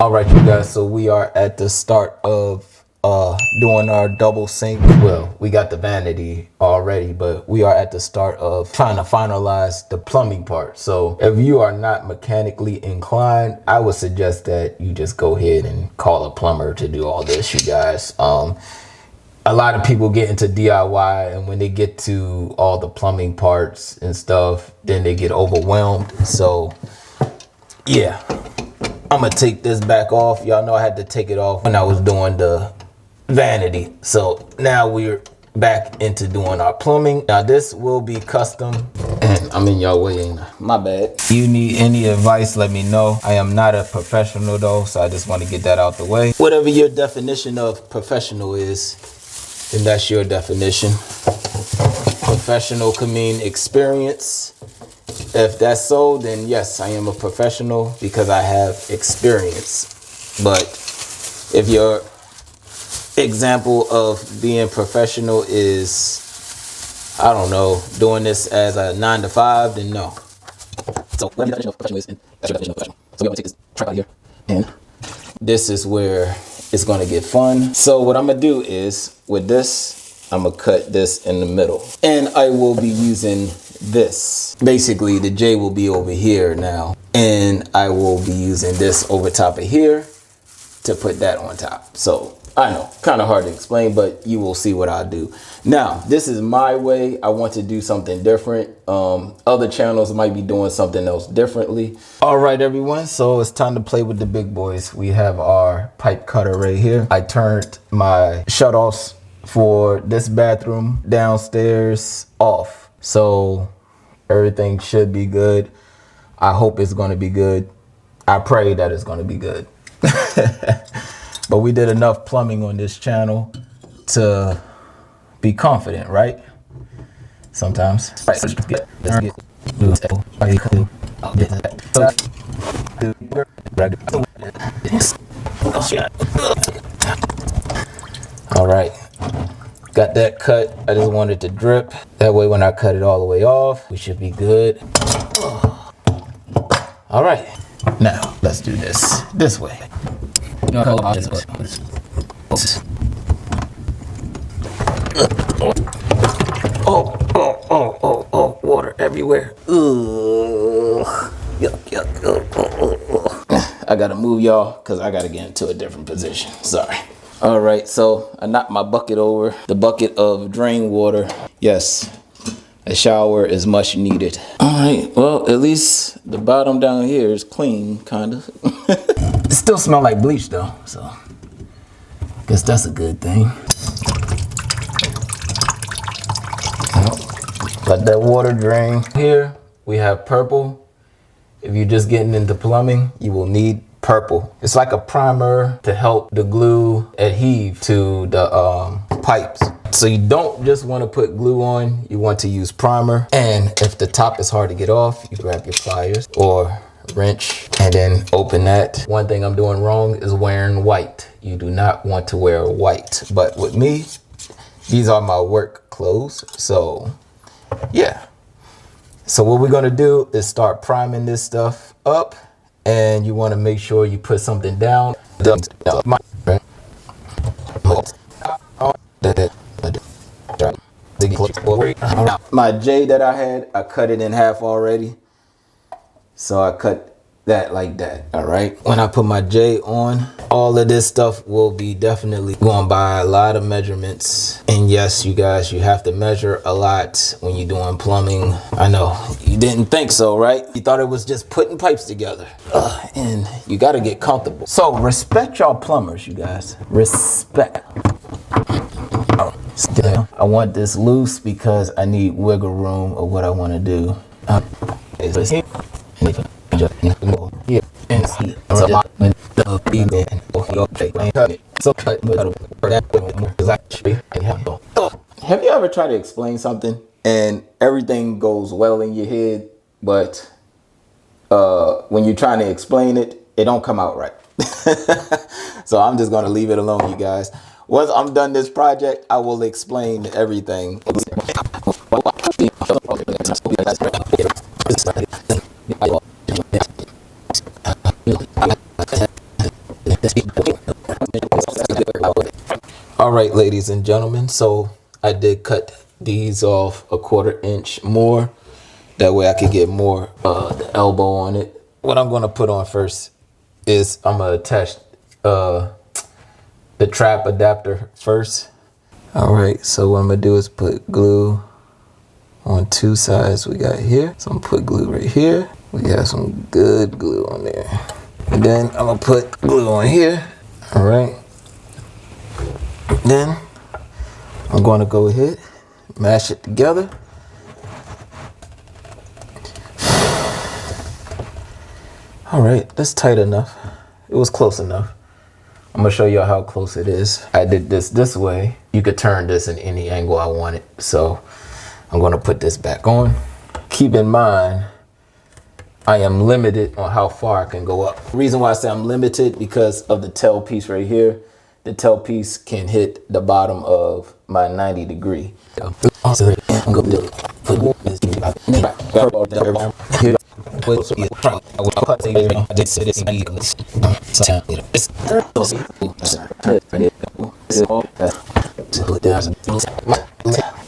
All right, you guys, so we are at the start of doing our double sink. Well, we got the vanity already, but we are at the start of trying to finalize the plumbing part. So if you are not mechanically inclined, I would suggest that you just go ahead and call a plumber to do all this, you guys. A lot of people get into DIY, and when they get to all the plumbing parts and stuff, then they get overwhelmed. So yeah, I'm gonna take this back off. Y'all know I had to take it off when I was doing the vanity. So now we're back into doing our plumbing. Now this will be custom, and I'm in your way, ain't I? My bad. If you need any advice, let me know. I am not a professional though, so I just want to get that out the way. Whatever your definition of professional is, then that's your definition. Professional could mean experience. If that's so, then yes, I am a professional because I have experience. But if your example of being professional is, I don't know, doing this as a 9 to 5, then no. So whatever your definition of professional is, that's your definition of professional. So we're gonna take this track out here, and this is where it's gonna get fun. So what I'm gonna do is, with this, I'm gonna cut this in the middle, and I will be using this. Basically, the J will be over here now, and I will be using this over top of here to put that on top. So I know, kind of hard to explain, but you will see what I do. Now, this is my way. I want to do something different. Other channels might be doing something else differently. All right, everyone. So it's time to play with the big boys. We have our pipe cutter right here. I turned my shutoffs for this bathroom downstairs off. So everything should be good. I hope it's going to be good. I pray that it's going to be good. But we did enough plumbing on this channel to be confident, right? Sometimes. All right. Got that cut. I just wanted to drip. That way when I cut it all the way off, we should be good. All right. Now, let's do this way. Oh, water everywhere. I gotta move y'all because I gotta get into a different position. Sorry. All right, so I knocked my bucket over. The bucket of drain water. Yes, a shower is much needed. All right, well, at least the bottom down here is clean, kind of. It still smells like bleach though, so guess that's a good thing. Let that water drain. Here we have purple. If you're just getting into plumbing, you will need purple. It's like a primer to help the glue adhere to the pipes. So you don't just want to put glue on, you want to use primer. And if the top is hard to get off, you grab your pliers or wrench and then open that. One thing I'm doing wrong is wearing white. You do not want to wear white. But with me, these are my work clothes. So yeah. So what we're gonna do is start priming this stuff up, and you want to make sure you put something down. My J that I had, I cut it in half already. So I cut that like that, all right? When I put my J on, all of this stuff will be definitely going by a lot of measurements. And yes, you guys, you have to measure a lot when you're doing plumbing. I know, you didn't think so, right? You thought it was just putting pipes together. And you gotta get comfortable. So respect y'all plumbers, you guys. Respect. I want this loose because I need wiggle room of what I want to do. Have you ever tried to explain something and everything goes well in your head, but when you're trying to explain it, it don't come out right? So I'm just gonna leave it alone, you guys. Once I'm done this project, I will explain everything. All right, ladies and gentlemen, so I did cut these off a 1/4 inch more. That way I could get more the elbow on it. What I'm gonna put on first is I'm gonna attach the trap adapter first. All right, so what I'm gonna do is put glue on 2 sides we got here. So I'm gonna put glue right here. We got some good glue on there. And then I'm gonna put glue on here. All right. Then I'm gonna go ahead, mash it together. All right, that's tight enough. It was close enough. I'm gonna show you how close it is. I did this way. You could turn this in any angle I wanted. So I'm gonna put this back on. Keep in mind, I am limited on how far I can go up. The reason why I say I'm limited because of the tail piece right here. The tail piece can hit the bottom of my 90 degree.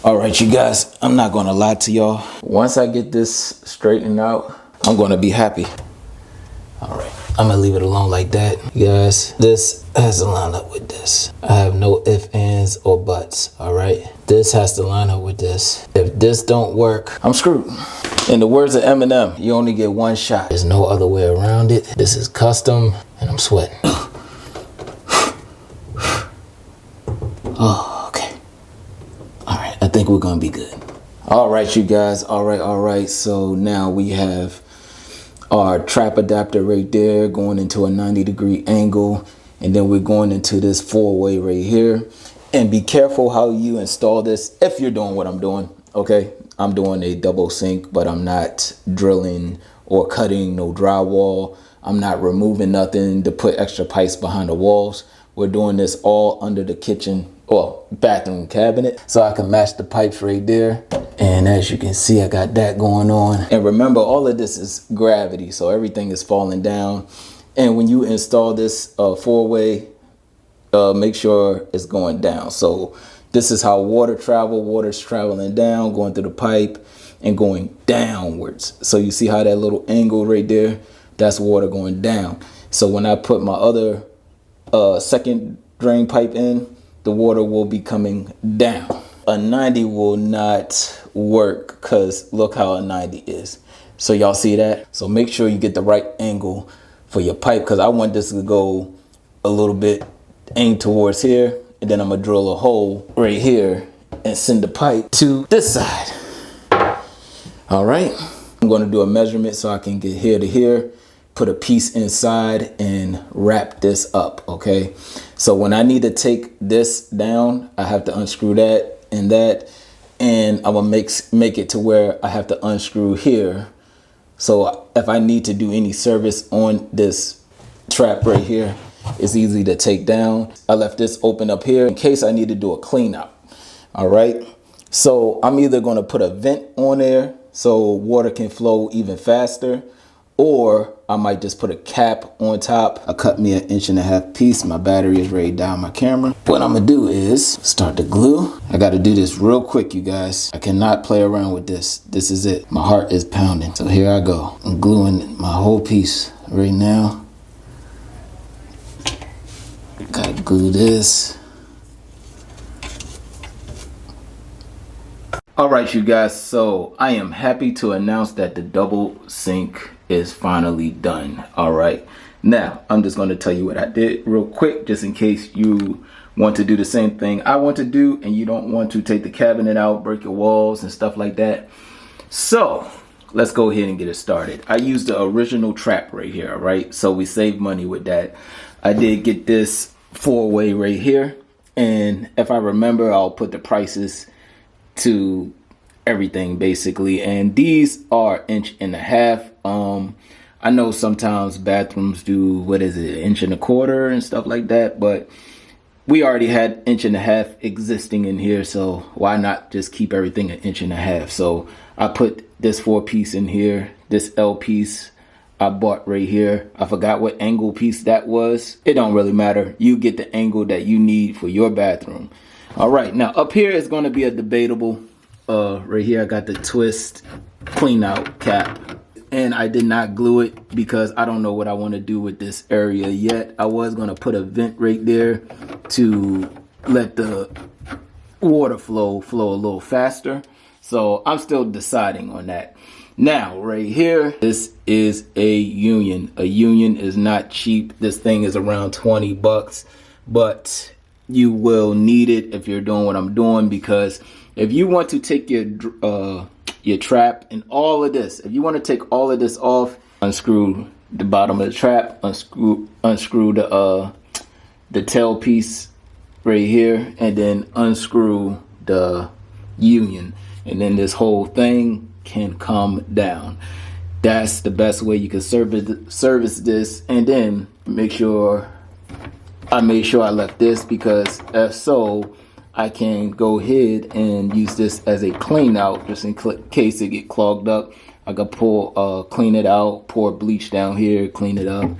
All right, you guys, I'm not gonna lie to y'all. Once I get this straightened out, I'm gonna be happy. All right, I'm gonna leave it alone like that. You guys, this has to line up with this. I have no ifs, ands, or buts, all right? This has to line up with this. If this don't work, I'm screwed. In the words of Eminem, you only get one shot. There's no other way around it. This is custom, and I'm sweating. Oh, okay. All right, I think we're gonna be good. All right, you guys, all right. So now we have our trap adapter right there going into a 90 degree angle, and then we're going into this 4-way right here. And be careful how you install this if you're doing what I'm doing. Okay, I'm doing a double sink, but I'm not drilling or cutting no drywall. I'm not removing nothing to put extra pipes behind the walls. We're doing this all under the kitchen or bathroom cabinet, so I can match the pipes right there. And as you can see, I got that going on. And remember, all of this is gravity, so everything is falling down. And when you install this 4-way, make sure it's going down. So this is how water travel. Water's traveling down, going through the pipe and going downwards. So you see how that little angle right there, that's water going down. So when I put my other second drain pipe in, the water will be coming down. A 90 will not work because look how a 90 is. So y'all see that? So make sure you get the right angle for your pipe, because I want this to go a little bit aimed towards here, and then I'm gonna drill a hole right here and send the pipe to this side. All right, I'm gonna do a measurement so I can get here to here, put a piece inside and wrap this up. Okay, so when I need to take this down, I have to unscrew that, and I'm gonna make it to where I have to unscrew here. So if I need to do any service on this trap right here, it's easy to take down. I left this open up here in case I need to do a clean out. All right, so I'm either gonna put a vent on there so water can flow even faster, or I might just put a cap on top. I cut me an 1.5 inch piece. My battery is ready to die on my camera. What I'm gonna do is start the glue. I gotta do this real quick, you guys. I cannot play around with this. This is it. My heart is pounding. So here I go. I'm gluing my whole piece right now. Gotta glue this. All right, you guys, so I am happy to announce that the double sink is finally done. All right, now I'm just going to tell you what I did real quick, just in case you want to do the same thing I want to do and you don't want to take the cabinet out, break your walls and stuff like that. So let's go ahead and get it started. I used the original trap right here. All right, so we saved money with that. I did get this 4-way right here, and if I remember, I'll put the prices to everything basically, and these are 1.5 inches. I know sometimes bathrooms do, what is it, 1.25 inches and stuff like that, but we already had 1.5 inches existing in here, so why not just keep everything 1.5 inches? So I put this 4-piece in here, this L piece I bought right here. I forgot what angle piece that was. It don't really matter. You get the angle that you need for your bathroom. All right, now up here is going to be a debatable. Right here I got the twist clean out cap, and I did not glue it because I don't know what I want to do with this area yet. I was going to put a vent right there to let the water flow a little faster. So I'm still deciding on that. Now, right here, this is a Union. A Union is not cheap. This thing is around 20 bucks, but you will need it if you're doing what I'm doing, because if you want to take your trap and all of this, if you want to take all of this off, unscrew the bottom of the trap, unscrew the tail piece right here, and then unscrew the Union, and then this whole thing can come down. That's the best way you can service this. And then make sure I made sure I left this, because if so, I can go ahead and use this as a clean out, just in case it get clogged up. I could clean it out, pour bleach down here, clean it up,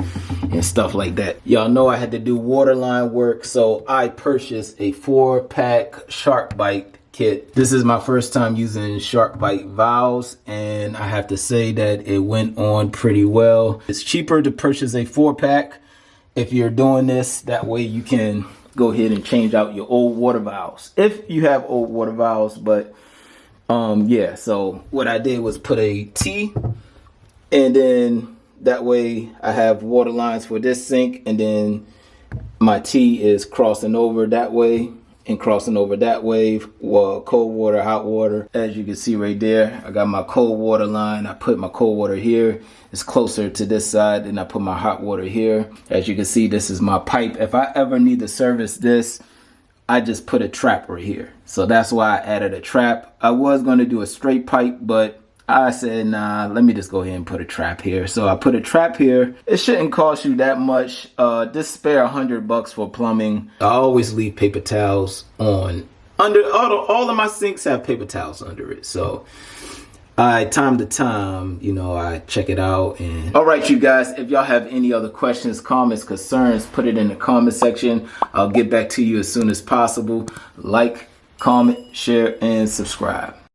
and stuff like that. Y'all know I had to do waterline work, so I purchased a 4-pack SharkBite kit. This is my first time using SharkBite valves, and I have to say that it went on pretty well. It's cheaper to purchase a 4-pack if you're doing this. That way you can go ahead and change out your old water valves if you have old water valves. But yeah, so what I did was put a T, and then that way I have water lines for this sink, and then my T is crossing over that way and crossing over that way. Well, cold water, hot water. As you can see right there, I got my cold water line. I put my cold water here. It's closer to this side, and I put my hot water here. As you can see, this is my pipe. If I ever need to service this, I just put a trap right here. So that's why I added a trap. I was going to do a straight pipe, but I said, nah, let me just go ahead and put a trap here. So I put a trap here. It shouldn't cost you that much. Just spare $100 for plumbing. I always leave paper towels on. Under all of my sinks have paper towels under it. So time to time, you know, I check it out. And all right, you guys, if y'all have any other questions, comments, concerns, put it in the comment section. I'll get back to you as soon as possible. Like, comment, share, and subscribe.